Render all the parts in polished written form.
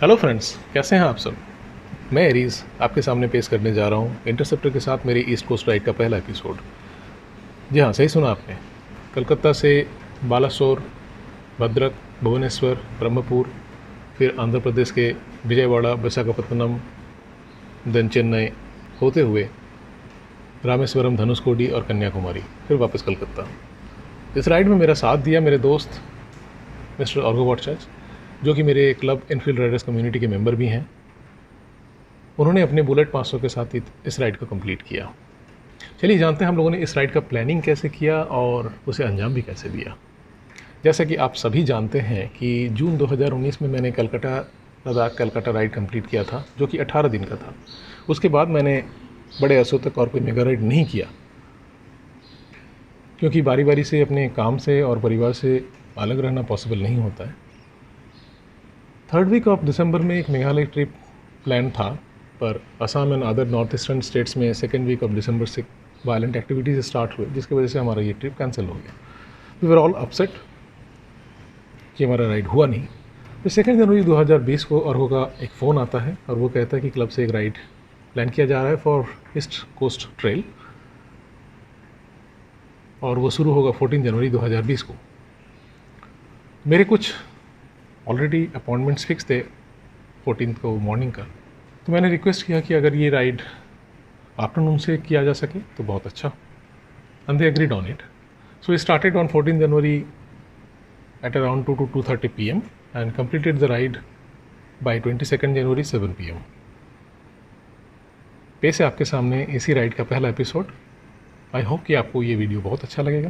Hello friends, कैसे हैं आप सब। मैं एरीज़ आपके सामने पेश करने जा रहा हूँ इंटरसेप्टर के साथ मेरी ईस्ट कोस्ट राइड का पहला एपिसोड। जी हाँ, सही सुना आपने। कलकत्ता से बालासोर, भद्रक, भुवनेश्वर, ब्रह्मपुर, फिर आंध्र प्रदेश के विजयवाड़ा, विशाखापत्तनम, देन चेन्नई होते हुए रामेश्वरम, धनुषकोडी और कन्याकुमारी, फिर वापस कलकत्ता। इस राइड में मेरा साथ दिया मेरे दोस्त मिस्टर ऑर्गो वॉटचर्च, जो कि मेरे क्लब इनफील्ड राइडर्स कम्युनिटी के मेंबर भी हैं। उन्होंने अपने बुलेट 500 के साथ इस राइड को कंप्लीट किया। चलिए जानते हैं हम लोगों ने इस राइड का प्लानिंग कैसे किया और उसे अंजाम भी कैसे दिया। जैसा कि आप सभी जानते हैं कि जून 2019 में मैंने कलकत्ता लद्दाख कलकत्ता राइड कंप्लीट किया था, जो कि 18 दिन का था। उसके बाद मैंने बड़े अरसों तक और कोई मेगा राइड नहीं किया, क्योंकि बारी बारी से अपने काम से और परिवार से अलग रहना पॉसिबल नहीं होता है। 3rd वीक ऑफ दिसंबर में एक मेघालय ट्रिप प्लान था, पर Assam and other north eastern states में 2nd वीक ऑफ दिसंबर से वायलेंट एक्टिविटीज़ स्टार्ट हुए, जिसकी वजह से हमारा ये ट्रिप कैंसिल हो गया। वी वर ऑल अपसेट कि हमारा राइड हुआ नहीं। तो 2 जनवरी 2020 को अर्हो का एक फ़ोन आता है और वो कहता है कि क्लब से एक राइड प्लान किया जा रहा है फॉर ईस्ट कोस्ट ट्रेल, और वो शुरू होगा 14 जनवरी 2020 को। मेरे कुछ ऑलरेडी अपॉइंटमेंट्स फिक्स थे 14 को मॉर्निंग का, तो मैंने रिक्वेस्ट किया कि अगर ये राइड आफ्टरनून से किया जा सके तो बहुत अच्छा, and they agreed on it. So we started on 14 January at around 2 to 2:30 PM and completed the ride by 22 January 7 PM। पेश है आपके सामने इसी राइड का पहला एपिसोड। आई होप कि आपको ये वीडियो बहुत अच्छा लगेगा।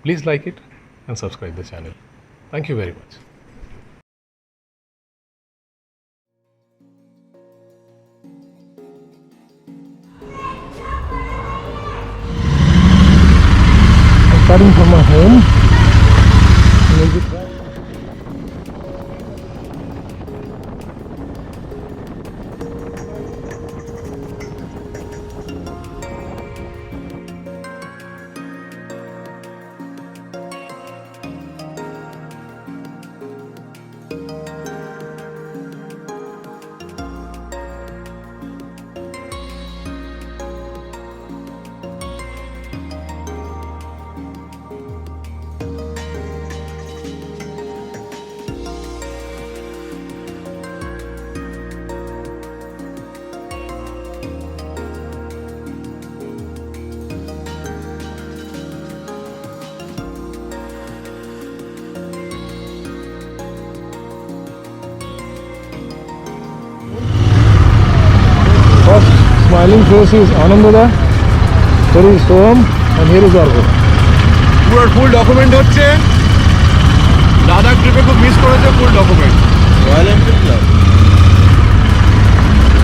Please like it and subscribe the channel. Thank you very much. Starting from my home, first smiling face is Anandada, here is Soham and here is Argo. পুরো ফুল document হচ্ছে। লাদাখ ট্রিপে খুব মিস করেছে full document. Royal enfield club.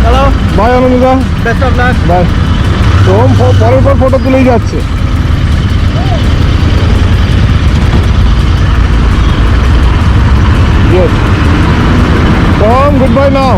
Hello, Bye Anandada, best of luck. bye. Soham পরের পর photo তুলেই যাচ্ছে। Yes. Soham, goodbye now.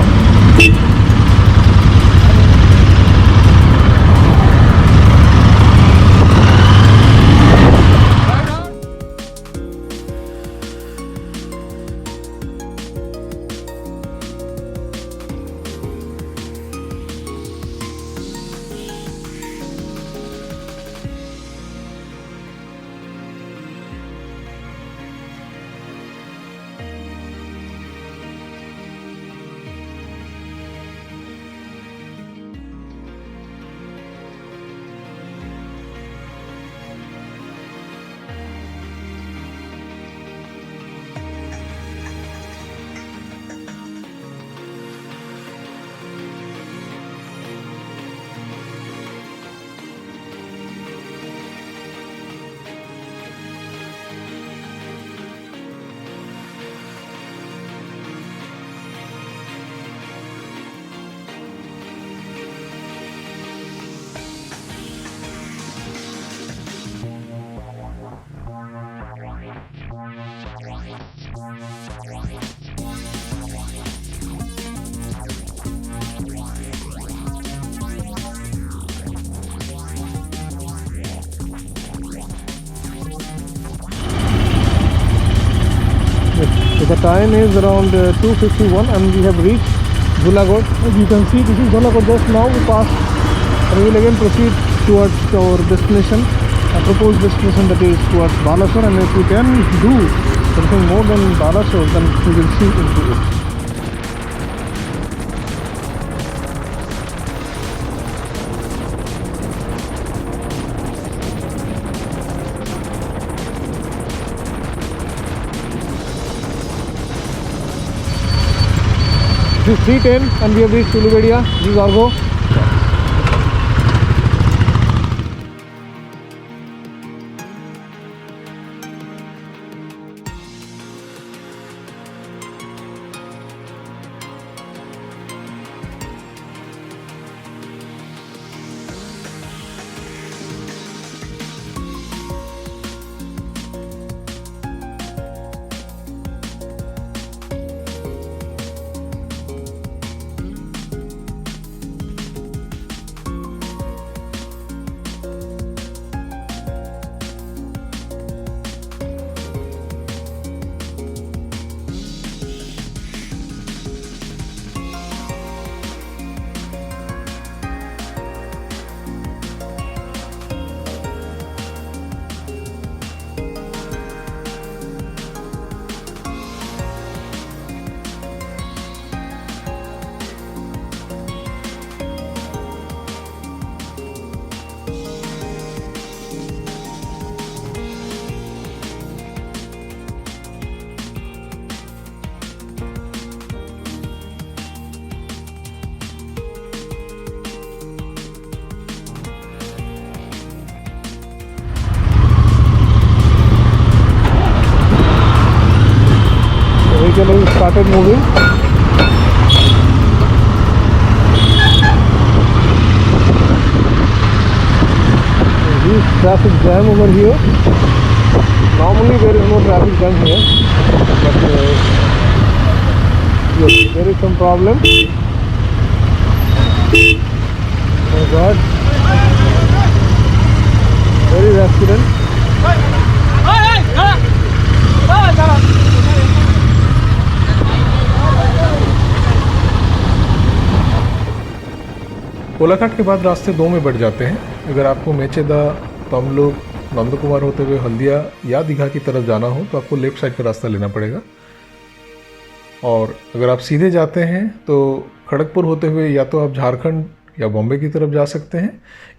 The time is around 2:51 and we have reached Jhulagod. As you can see, this is Jhulagod. Just now we passed and we will again proceed towards our destination, a proposed destination, that is towards Balasore. And if we can do something more than Balasore, then we will see into it. This is 3:10 and we have reached Ulubedia. This is Argo. Vehicle has started moving. Huge traffic jam over here. Normally there is no traffic jam here, but yes, there is some problem. Oh God, there is accident. Kolaghat के बाद रास्ते दो में बढ़ जाते हैं। अगर आपको मेचेदा, तमलुक, नंदकुमार होते हुए हल्दिया या दीघा की तरफ जाना हो तो आपको लेफ्ट साइड का रास्ता लेना पड़ेगा, और अगर आप सीधे जाते हैं तो खड़गपुर होते हुए या तो आप झारखंड या बॉम्बे की तरफ जा सकते हैं,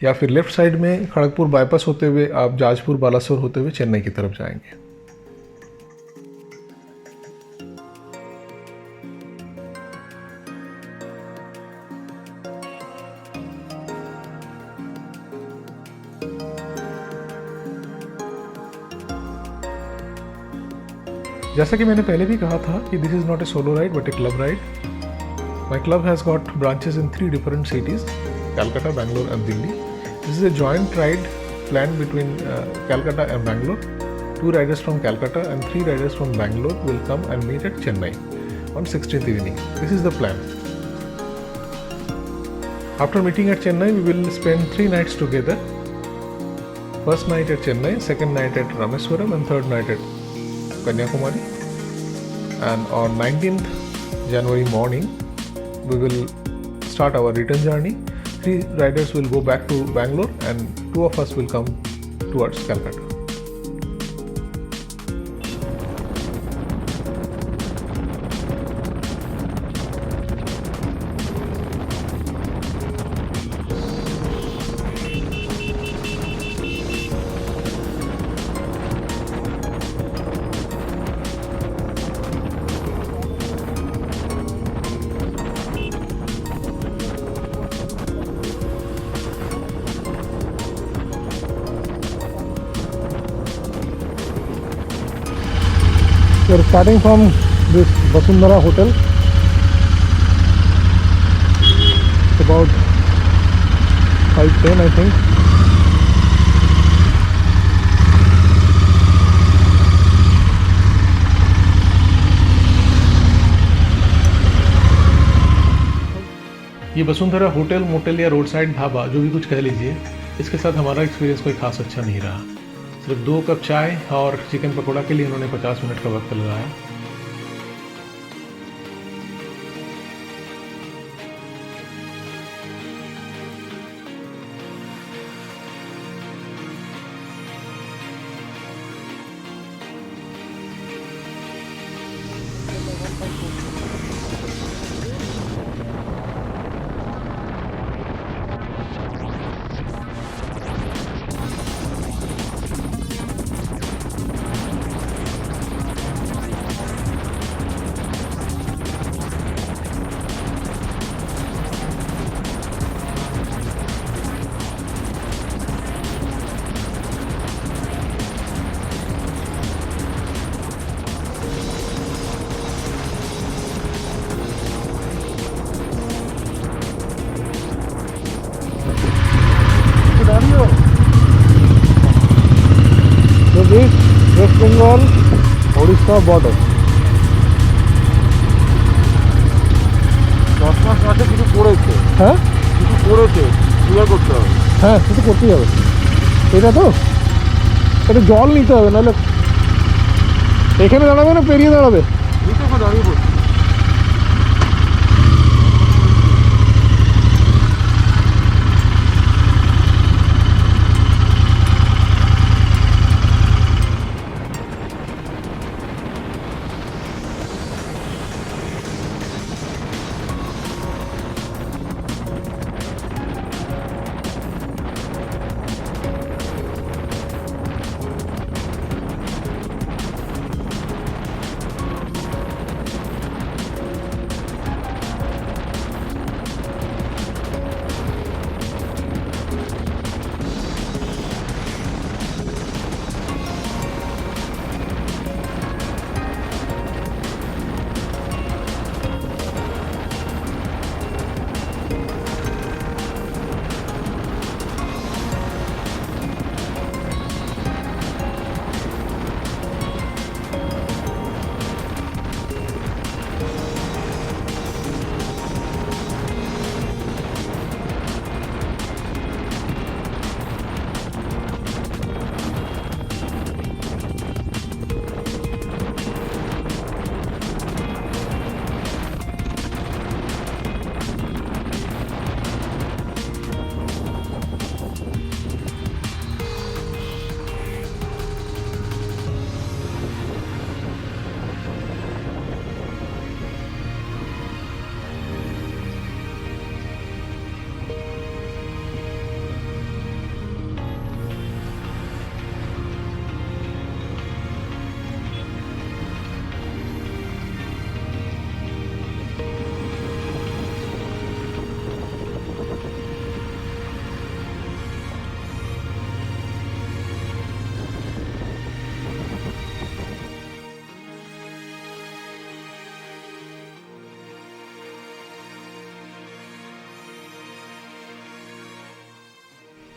या फिर लेफ्ट साइड में खड़गपुर बाईपास होते हुए आप जाजपुर, बालासोर होते हुए चेन्नई की तरफ जाएंगे। जैसा कि मैंने पहले भी कहा था कि this is not a solo ride but A club ride. My club has got branches in 3 different cities, Calcutta, Bangalore and Delhi. This is a joint ride planned between Calcutta and Bangalore. 2 riders from Calcutta and 3 riders from Bangalore will come and meet at Chennai on 16th evening. This is the plan. After meeting at Chennai, we will spend 3 nights together. First night at Chennai, second night at Rameswaram, and third night at Kanyakumari. And on 19th January morning, we will start our return journey. 3 riders will go back to Bangalore and 2 of us will come towards Calcutta. We are starting from this Vasundhara hotel. It's about 5:10 I think. ये Vasundhara hotel, motel या road side dhaba, जो भी कुछ कह लीजिए, इसके साथ हमारा एक्सपीरियंस कोई खास अच्छा नहीं रहा। सिर्फ 2 कप चाय और चिकन पकौड़ा के लिए इन्होंने 50 मिनट का वक्त लगाया। वेस्ट बंगाल उड़ीसा बॉर्डर। 10 মাস মাসে কিছু পড়েছে, হ্যাঁ কিছু পড়েছে, ক্লিয়ার করতে হবে। হ্যাঁ সেটা করতেই হবে। এটা তো এটা জল নিতে হবে, নাহলে এখানে দাঁড়াবে না পেরিয়ে দাঁড়াবে। নিতে হবে, দাঁড়িয়ে পড়ছি।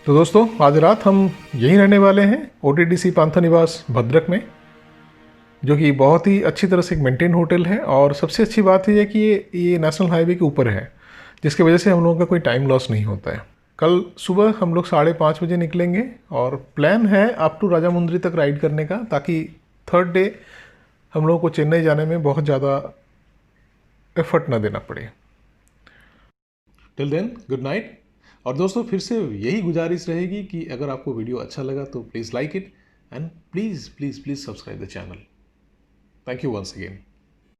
तो दोस्तों आज रात हम यहीं रहने वाले हैं OTDC पांथानिवास भद्रक में, जो कि बहुत ही अच्छी तरह से एक मेंटेन होटल है। और सबसे अच्छी बात ये है कि ये नेशनल हाईवे के ऊपर है, जिसकी वजह से हम लोगों का कोई टाइम लॉस नहीं होता है। कल सुबह हम लोग 5:30 बजे निकलेंगे और प्लान है अप टू राजामुंद्री तक राइड करने का, ताकि थर्ड डे हम लोगों को चेन्नई जाने में बहुत ज़्यादा एफर्ट ना देना पड़े। Till then good night. और दोस्तों फिर से यही गुजारिश रहेगी कि अगर आपको वीडियो अच्छा लगा तो please like it and please please please subscribe the channel. Thank you once again.